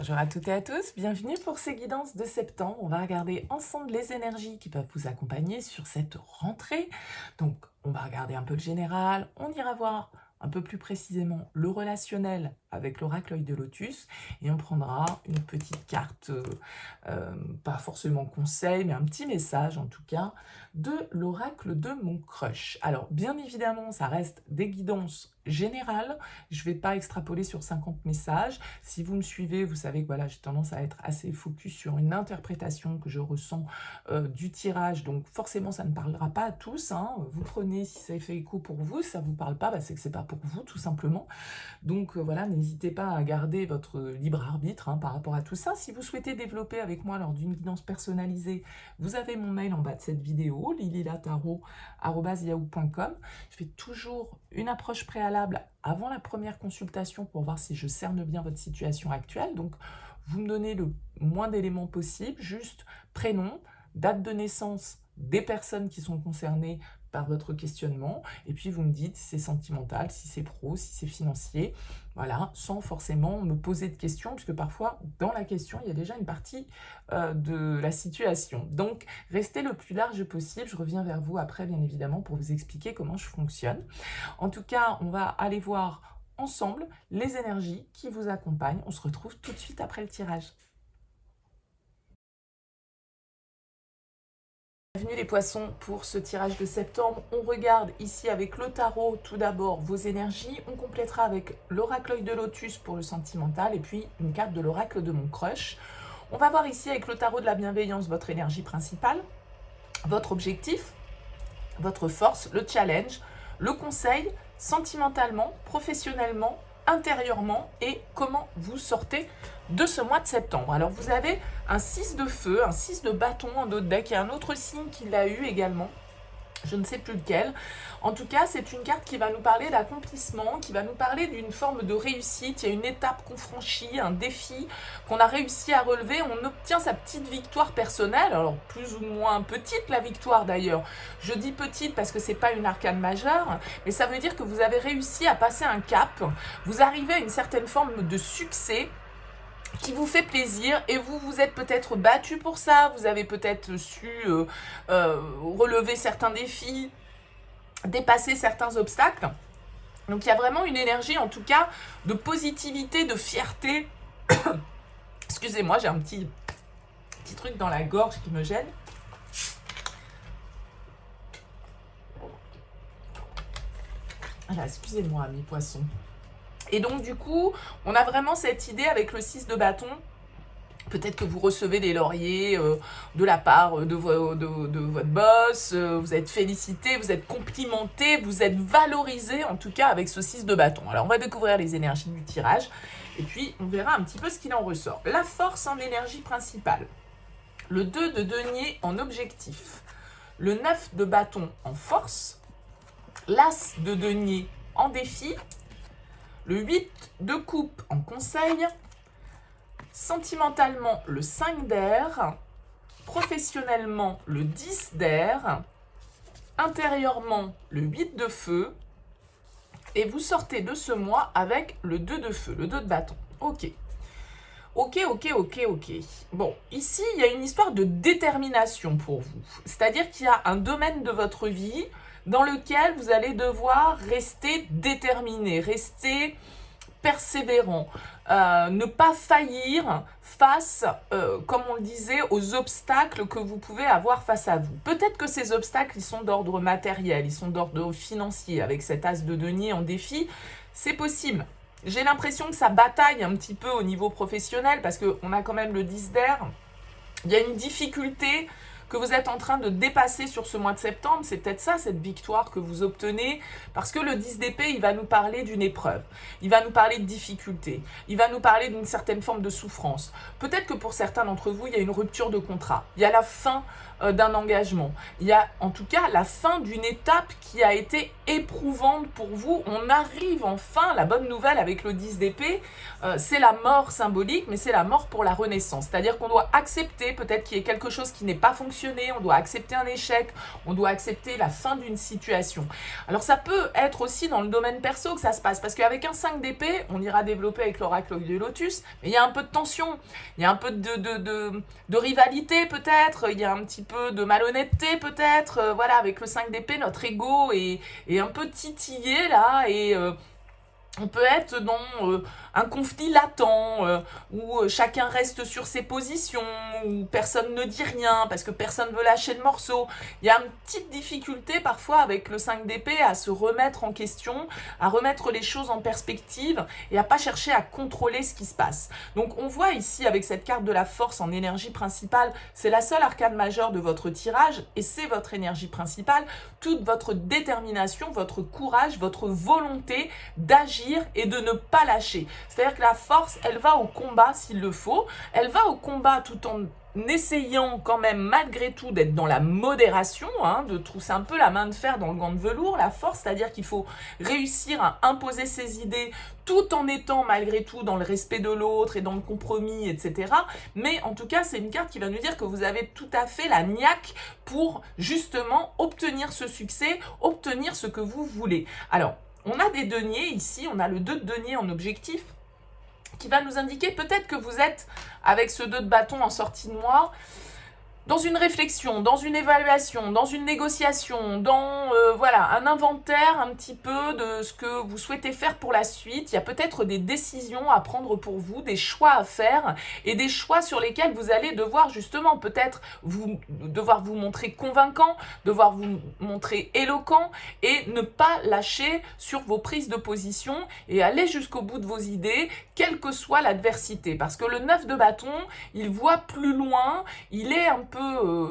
Bonjour à toutes et à tous, bienvenue pour ces guidances de septembre. On va regarder ensemble les énergies qui peuvent vous accompagner sur cette rentrée. Donc, on va regarder un peu le général, on ira voir un peu plus précisément le relationnel avec l'oracle œil de lotus et on prendra une petite carte, pas forcément conseil, mais un petit message en tout cas, de l'oracle de mon crush. Alors, bien évidemment, ça reste des guidances générales, je ne vais pas extrapoler sur 50 messages. Si vous me suivez, vous savez que voilà, j'ai tendance à être assez focus sur une interprétation que je ressens du tirage, donc forcément ça ne parlera pas à tous, hein. Vous prenez si ça fait écho pour vous, si ça ne vous parle pas, c'est que c'est pas pour vous tout simplement. Donc voilà, n'hésitez pas à garder votre libre arbitre par rapport à tout ça. Si vous souhaitez développer avec moi lors d'une guidance personnalisée, vous avez mon mail en bas de cette vidéo, lililataro@yahoo.com. Je fais toujours une approche préalable avant la première consultation pour voir si je cerne bien votre situation actuelle. Donc, vous me donnez le moins d'éléments possible, juste prénom, date de naissance des personnes qui sont concernées par votre questionnement, et puis vous me dites si c'est sentimental, si c'est pro, si c'est financier, voilà, sans forcément me poser de questions, puisque parfois, dans la question, il y a déjà une partie de la situation. Donc, restez le plus large possible, je reviens vers vous après, bien évidemment, pour vous expliquer comment je fonctionne. En tout cas, on va aller voir ensemble les énergies qui vous accompagnent. On se retrouve tout de suite après le tirage. Bienvenue les poissons pour ce tirage de septembre. On regarde ici avec le tarot tout d'abord vos énergies. On complétera avec l'oracle œil de lotus pour le sentimental et puis une carte de l'oracle de mon crush. On va voir ici avec le tarot de la bienveillance votre énergie principale, votre objectif, votre force, le challenge, le conseil, sentimentalement, professionnellement, intérieurement et comment vous sortez de ce mois de septembre. Alors vous avez un 6 de feu, un 6 de bâton en dos de deck et un autre signe qui l'a eu également. Je ne sais plus lequel. En tout cas, c'est une carte qui va nous parler d'accomplissement, qui va nous parler d'une forme de réussite. Il y a une étape qu'on franchit, un défi qu'on a réussi à relever. On obtient sa petite victoire personnelle, alors plus ou moins petite la victoire d'ailleurs. Je dis petite parce que c'est pas une arcane majeure, mais ça veut dire que vous avez réussi à passer un cap. Vous arrivez à une certaine forme de succès qui vous fait plaisir et vous vous êtes peut-être battu pour ça, vous avez peut-être su relever certains défis, dépasser certains obstacles. Donc il y a vraiment une énergie en tout cas de positivité, de fierté. Excusez-moi, j'ai un petit truc dans la gorge qui me gêne. Alors, excusez-moi mes poissons. Et donc, du coup, on a vraiment cette idée avec le 6 de bâton. Peut-être que vous recevez des lauriers de la part de votre boss, vous êtes félicité, vous êtes complimenté, vous êtes valorisé, en tout cas avec ce 6 de bâton. Alors, on va découvrir les énergies du tirage et puis on verra un petit peu ce qu'il en ressort. La force en énergie principale, le 2 de denier en objectif, le 9 de bâton en force, l'as de denier en défi, le 8 de coupe en conseil, sentimentalement le 5 d'air, professionnellement le 10 d'air, intérieurement le 8 de feu, et vous sortez de ce mois avec le 2 de feu, le 2 de bâton. Ok. Bon, ici, il y a une histoire de détermination pour vous. C'est-à-dire qu'il y a un domaine de votre vie dans lequel vous allez devoir rester déterminé, rester persévérant, ne pas faillir face, comme on le disait, aux obstacles que vous pouvez avoir face à vous. Peut-être que ces obstacles, ils sont d'ordre matériel, ils sont d'ordre financier. Avec cet as de denier en défi, c'est possible. J'ai l'impression que ça bataille un petit peu au niveau professionnel parce qu'on a quand même le 10 d'air. Il y a une difficulté que vous êtes en train de dépasser sur ce mois de septembre. C'est peut-être ça, cette victoire que vous obtenez, parce que le 10 d'épée, il va nous parler d'une épreuve, il va nous parler de difficulté, il va nous parler d'une certaine forme de souffrance. Peut-être que pour certains d'entre vous, il y a une rupture de contrat, il y a la fin d'un engagement, il y a en tout cas la fin d'une étape qui a été éprouvante pour vous. On arrive enfin, la bonne nouvelle avec le 10 d'épée, c'est la mort symbolique, mais c'est la mort pour la renaissance. C'est-à-dire qu'on doit accepter peut-être qu'il y ait quelque chose qui n'est pas fonctionné, solutionner, on doit accepter un échec, on doit accepter la fin d'une situation. Alors ça peut être aussi dans le domaine perso que ça se passe, parce qu'avec un 5 d'épée, on ira développer avec l'oracle de Lotus, mais il y a un peu de tension, il y a un peu de rivalité peut-être, il y a un petit peu de malhonnêteté peut-être, voilà, avec le 5 d'épée, notre ego est un peu titillé là, et on peut être dans un conflit latent, où chacun reste sur ses positions, où personne ne dit rien, parce que personne veut lâcher le morceau. Il y a une petite difficulté parfois avec le 5 d'épée à se remettre en question, à remettre les choses en perspective, et à pas chercher à contrôler ce qui se passe. Donc on voit ici avec cette carte de la force en énergie principale, c'est la seule arcane majeure de votre tirage, et c'est votre énergie principale, toute votre détermination, votre courage, votre volonté d'agir et de ne pas lâcher. C'est-à-dire que la force, elle va au combat s'il le faut, elle va au combat tout en essayant quand même malgré tout d'être dans la modération, de trousser un peu la main de fer dans le gant de velours, la force, c'est-à-dire qu'il faut réussir à imposer ses idées tout en étant malgré tout dans le respect de l'autre et dans le compromis, etc. Mais en tout cas, c'est une carte qui va nous dire que vous avez tout à fait la niaque pour justement obtenir ce succès, obtenir ce que vous voulez. Alors, on a des deniers ici, on a le 2 de denier en objectif, qui va nous indiquer peut-être que vous êtes, avec ce 2 de bâton en sortie de moi, dans une réflexion, dans une évaluation, dans une négociation, dans voilà, un inventaire un petit peu de ce que vous souhaitez faire pour la suite. Il y a peut-être des décisions à prendre pour vous, des choix à faire et des choix sur lesquels vous allez devoir justement peut-être devoir vous montrer convaincant, devoir vous montrer éloquent et ne pas lâcher sur vos prises de position et aller jusqu'au bout de vos idées, quelle que soit l'adversité. Parce que le 9 de bâton, il voit plus loin, il est un peu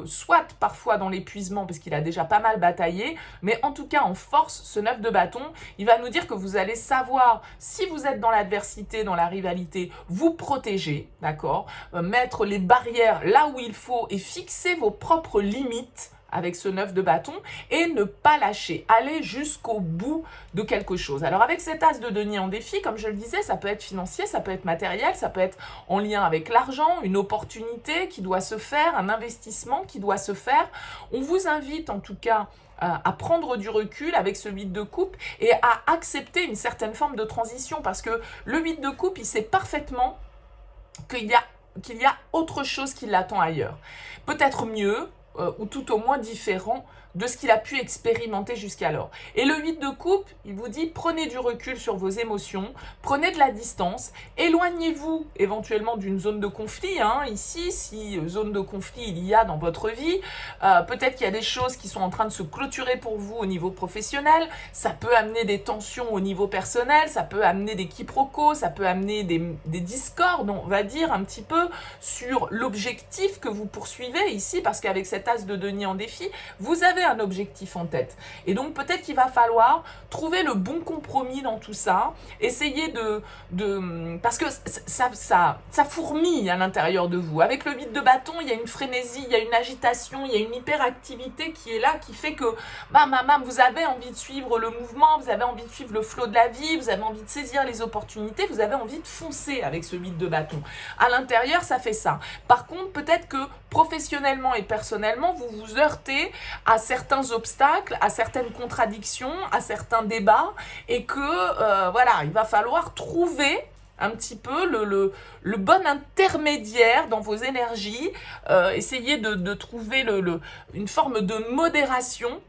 soit parfois dans l'épuisement parce qu'il a déjà pas mal bataillé, mais en tout cas en force, ce 9 de bâton, il va nous dire que vous allez savoir, si vous êtes dans l'adversité, dans la rivalité, vous protéger, d'accord, mettre les barrières là où il faut et fixer vos propres limites avec ce 9 de bâton et ne pas lâcher, aller jusqu'au bout de quelque chose. Alors avec cet as de denier en défi, comme je le disais, ça peut être financier, ça peut être matériel, ça peut être en lien avec l'argent, une opportunité qui doit se faire, un investissement qui doit se faire. On vous invite en tout cas à prendre du recul avec ce 8 de coupe et à accepter une certaine forme de transition, parce que le 8 de coupe, il sait parfaitement qu'il y a autre chose qui l'attend ailleurs. Peut-être mieux, ou tout au moins différent de ce qu'il a pu expérimenter jusqu'alors. Et le 8 de coupe, il vous dit, prenez du recul sur vos émotions, prenez de la distance, éloignez-vous éventuellement d'une zone de conflit, ici, si zone de conflit il y a dans votre vie, peut-être qu'il y a des choses qui sont en train de se clôturer pour vous au niveau professionnel, ça peut amener des tensions au niveau personnel, ça peut amener des quiproquos, ça peut amener des discordes, on va dire, un petit peu sur l'objectif que vous poursuivez ici, parce qu'avec cet as de denier en défi, vous avez un objectif en tête. Et donc peut-être qu'il va falloir trouver le bon compromis dans tout ça, essayer parce que ça fourmille à l'intérieur de vous. Avec le 8 de bâton, il y a une frénésie, il y a une agitation, il y a une hyperactivité qui est là, qui fait que vous avez envie de suivre le mouvement, vous avez envie de suivre le flot de la vie, vous avez envie de saisir les opportunités, vous avez envie de foncer avec ce 8 de bâton. À l'intérieur, ça fait ça. Par contre, peut-être que professionnellement et personnellement, vous vous heurtez à certains obstacles, à certaines contradictions, à certains débats, et que voilà, il va falloir trouver un petit peu le bon intermédiaire dans vos énergies, essayer de trouver une forme de modération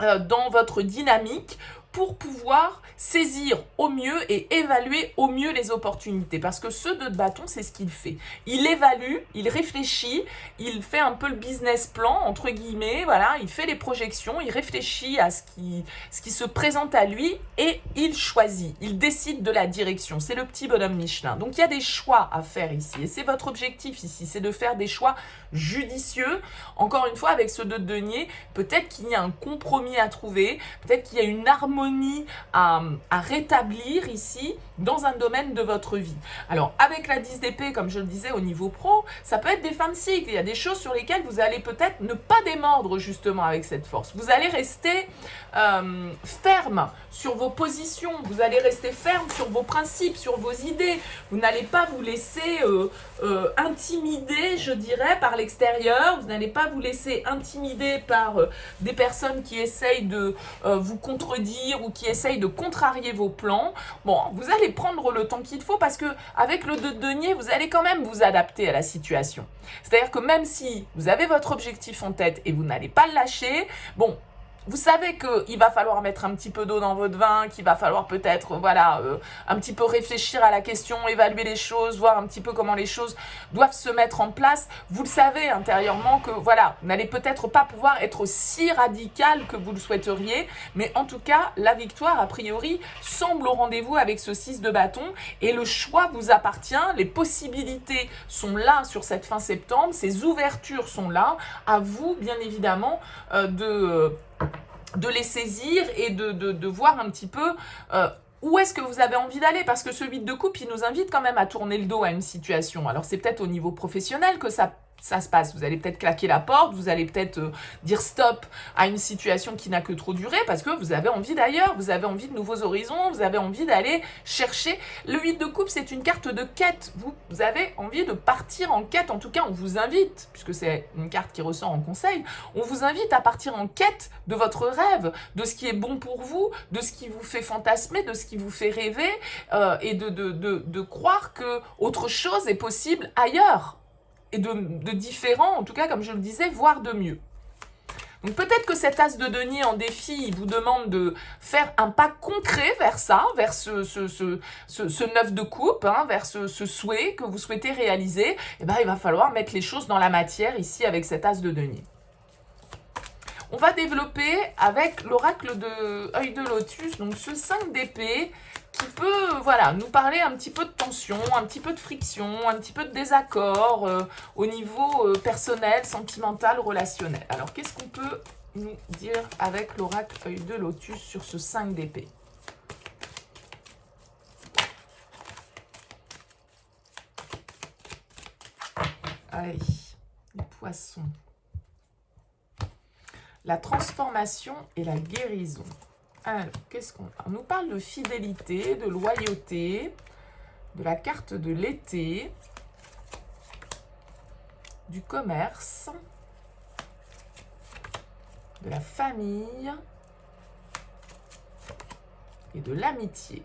dans votre dynamique pour pouvoir saisir au mieux et évaluer au mieux les opportunités. Parce que ce 2 de bâton, c'est ce qu'il fait. Il évalue, il réfléchit, il fait un peu le business plan, entre guillemets, voilà, il fait les projections, il réfléchit à ce qui se présente à lui et il choisit, il décide de la direction. C'est le petit bonhomme Michelin. Donc il y a des choix à faire ici et c'est votre objectif ici, c'est de faire des choix judicieux. Encore une fois, avec ce 2 de denier, peut-être qu'il y a un compromis à trouver, peut-être qu'il y a une harmonie harmonie à rétablir ici dans un domaine de votre vie. Alors, avec la 10 d'épée, comme je le disais, au niveau pro, ça peut être des fins de cycle. Il y a des choses sur lesquelles vous allez peut-être ne pas démordre justement avec cette force. Vous allez rester ferme sur vos positions, vous allez rester ferme sur vos principes, sur vos idées. Vous n'allez pas vous laisser intimider, je dirais, par l'extérieur. Vous n'allez pas vous laisser intimider par des personnes qui essayent de vous contredire ou qui essayent de contrarier vos plans. Bon, vous allez prendre le temps qu'il faut parce que avec le 2 de denier, vous allez quand même vous adapter à la situation. C'est-à-dire que même si vous avez votre objectif en tête et vous n'allez pas le lâcher, bon, vous savez qu'il va falloir mettre un petit peu d'eau dans votre vin, qu'il va falloir peut-être, voilà, un petit peu réfléchir à la question, évaluer les choses, voir un petit peu comment les choses doivent se mettre en place. Vous le savez intérieurement que, voilà, vous n'allez peut-être pas pouvoir être aussi radical que vous le souhaiteriez, mais en tout cas, la victoire, a priori, semble au rendez-vous avec ce 6 de bâton et le choix vous appartient. Les possibilités sont là sur cette fin septembre, ces ouvertures sont là. À vous, bien évidemment, de les saisir et de voir un petit peu où est-ce que vous avez envie d'aller, parce que ce 8 de coupe, il nous invite quand même à tourner le dos à une situation. Alors c'est peut-être au niveau professionnel que ça se passe. Vous allez peut-être claquer la porte, vous allez peut-être dire stop à une situation qui n'a que trop duré parce que vous avez envie d'ailleurs, vous avez envie de nouveaux horizons, vous avez envie d'aller chercher. Le 8 de coupe, c'est une carte de quête. Vous avez envie de partir en quête. En tout cas, on vous invite, puisque c'est une carte qui ressort en conseil, on vous invite à partir en quête de votre rêve, de ce qui est bon pour vous, de ce qui vous fait fantasmer, de ce qui vous fait rêver et de croire que autre chose est possible ailleurs. Et de différent, en tout cas, comme je le disais, voire de mieux. Donc peut-être que cet as de denier en défi, il vous demande de faire un pas concret vers ça, vers ce 9 de coupe, hein, vers ce souhait que vous souhaitez réaliser. Et ben, il va falloir mettre les choses dans la matière ici avec cet as de denier. On va développer avec l'oracle de œil de lotus, donc ce 5 d'épée, qui peut, voilà, nous parler un petit peu de tension, un petit peu de friction, un petit peu de désaccord au niveau personnel, sentimental, relationnel. Alors, qu'est-ce qu'on peut nous dire avec l'oracle œil de lotus sur ce 5 d'épée? Allez, les poissons. La transformation et la guérison. Alors, qu'est-ce qu'on a? On nous parle de fidélité, de loyauté, de la carte de l'été, du commerce, de la famille et de l'amitié.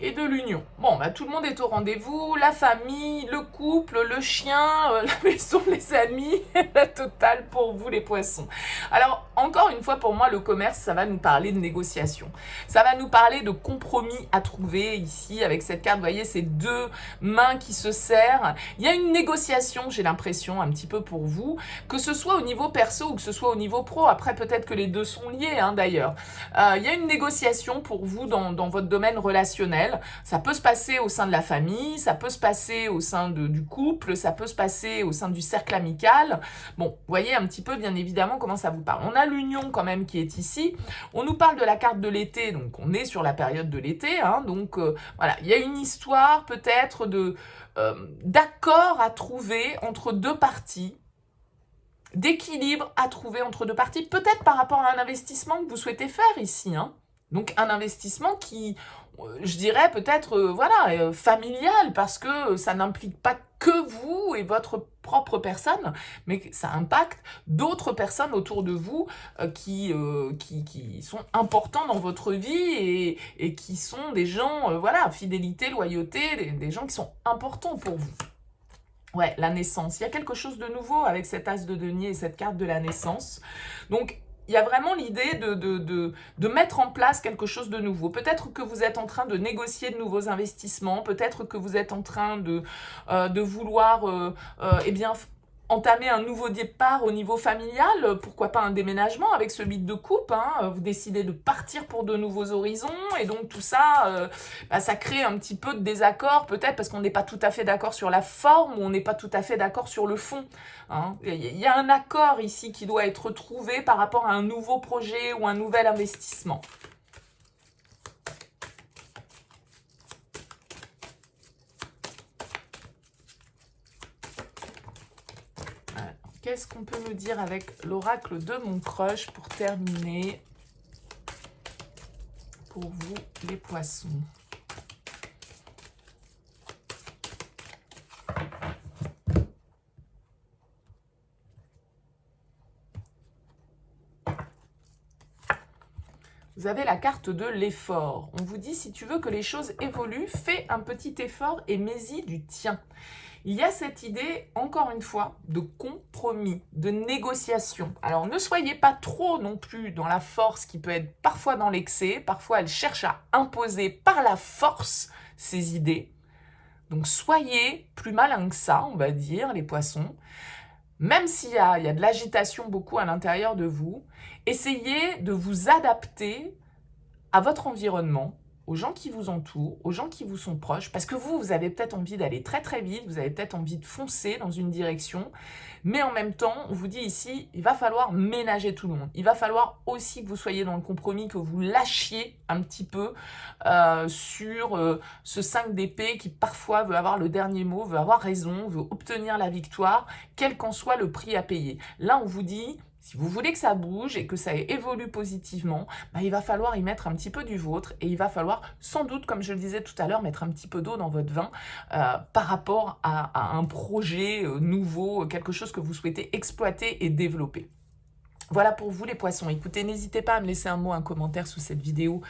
Et de l'union. Bon, bah, tout le monde est au rendez-vous, la famille, le couple, le chien, la maison, les amis, la totale pour vous les poissons. Alors, encore une fois, pour moi, le commerce, ça va nous parler de négociation. Ça va nous parler de compromis à trouver ici, avec cette carte, vous voyez, ces deux mains qui se serrent. Il y a une négociation, j'ai l'impression, un petit peu pour vous, que ce soit au niveau perso ou que ce soit au niveau pro. Après, peut-être que les deux sont liés, hein, d'ailleurs. Il y a une négociation pour vous dans votre domaine relationnel. Ça peut se passer au sein de la famille, ça peut se passer au sein du couple, ça peut se passer au sein du cercle amical. Bon, vous voyez un petit peu, bien évidemment, comment ça vous parle. On a l'union quand même qui est ici. On nous parle de la carte de l'été, donc on est sur la période de l'été. Hein, donc voilà, il y a une histoire peut-être d'accord à trouver entre deux parties, d'équilibre à trouver entre deux parties, peut-être par rapport à un investissement que vous souhaitez faire ici. Hein. Donc un investissement qui, je dirais peut-être, voilà, familial, parce que ça n'implique pas que vous et votre propre personne, mais ça impacte d'autres personnes autour de vous qui sont importants dans votre vie et qui sont des gens, voilà, fidélité, loyauté, des gens qui sont importants pour vous. Ouais, la naissance. Il y a quelque chose de nouveau avec cet as de denier et cette carte de la naissance. Donc, il y a vraiment l'idée de mettre en place quelque chose de nouveau. Peut-être que vous êtes en train de négocier de nouveaux investissements. Peut-être que vous êtes en train de vouloir, eh bien, entamer un nouveau départ au niveau familial, pourquoi pas un déménagement avec ce 8 de coupe, hein, vous décidez de partir pour de nouveaux horizons, et donc tout ça, ça crée un petit peu de désaccord, peut-être parce qu'on n'est pas tout à fait d'accord sur la forme, ou on n'est pas tout à fait d'accord sur le fond. Hein. Il y a un accord ici qui doit être trouvé par rapport à un nouveau projet ou un nouvel investissement. Qu'est-ce qu'on peut nous dire avec l'oracle de mon crush pour terminer pour vous, les poissons? Vous avez la carte de l'effort. On vous dit, si tu veux que les choses évoluent, fais un petit effort et mets-y du tien. Il y a cette idée, encore une fois, de compromis, de négociation. Alors, ne soyez pas trop non plus dans la force qui peut être parfois dans l'excès. Parfois, elle cherche à imposer par la force ses idées. Donc, soyez plus malins que ça, on va dire, les poissons. Même s'il y a de l'agitation beaucoup à l'intérieur de vous, essayez de vous adapter à votre environnement, aux gens qui vous entourent, aux gens qui vous sont proches, parce que vous avez peut-être envie d'aller très très vite, vous avez peut-être envie de foncer dans une direction, mais en même temps, on vous dit ici, il va falloir ménager tout le monde. Il va falloir aussi que vous soyez dans le compromis, que vous lâchiez un petit peu sur ce 5 d'épée qui parfois veut avoir le dernier mot, veut avoir raison, veut obtenir la victoire, quel qu'en soit le prix à payer. Là, on vous dit, si vous voulez que ça bouge et que ça évolue positivement, il va falloir y mettre un petit peu du vôtre et il va falloir sans doute, comme je le disais tout à l'heure, mettre un petit peu d'eau dans votre vin par rapport à un projet nouveau, quelque chose que vous souhaitez exploiter et développer. Voilà pour vous les poissons. Écoutez, n'hésitez pas à me laisser un mot, un commentaire sous cette vidéo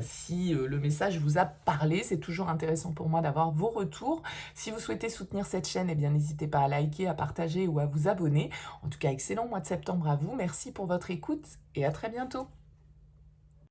si le message vous a parlé. C'est toujours intéressant pour moi d'avoir vos retours. Si vous souhaitez soutenir cette chaîne, eh bien n'hésitez pas à liker, à partager ou à vous abonner. En tout cas, excellent mois de septembre à vous. Merci pour votre écoute et à très bientôt.